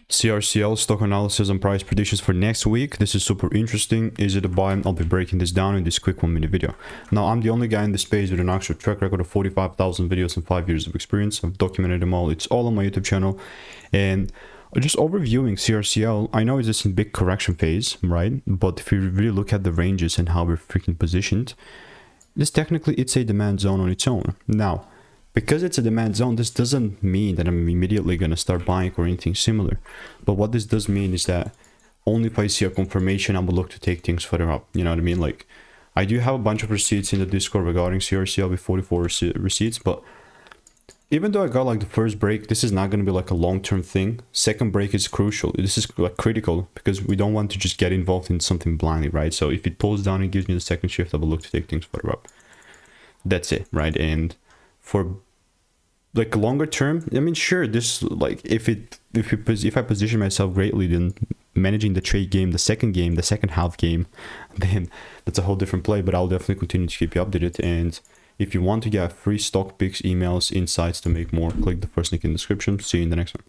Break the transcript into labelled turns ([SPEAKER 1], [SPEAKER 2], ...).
[SPEAKER 1] CRCL, stock analysis and price predictions for next week. This is super interesting. Is it a buy? I'll be breaking this down in this quick 1-minute video. Now, I'm the only guy in this space with an actual track record of 45,000 videos and 5 years of experience. I've documented them all. It's all on my YouTube channel. And just overviewing CRCL, I know it's just in big correction phase, right? But if you really look at the ranges and how we're freaking positioned, this technically, it's a demand zone on its own. Now, because it's a demand zone, this doesn't mean that I'm immediately going to start buying or anything similar. But what this does mean is that only if I see a confirmation, I will look to take things further up. You know what I mean? Like, I do have a bunch of receipts in the Discord regarding CRCL with 44 receipts, but even though I got like the first break, this is not going to be like a long-term thing. Second break is crucial. This is like critical because we don't want to just get involved in something blindly, right? So if it pulls down and gives me the second shift, I will look to take things further up. That's it, right? And for like longer term, I mean, sure, this like if I position myself greatly, then managing the trade game, the second half game, then that's a whole different play. But I'll definitely continue to keep you updated. And if you want to get free stock picks, emails, insights to make more, click the first link in the description. See you in the next one.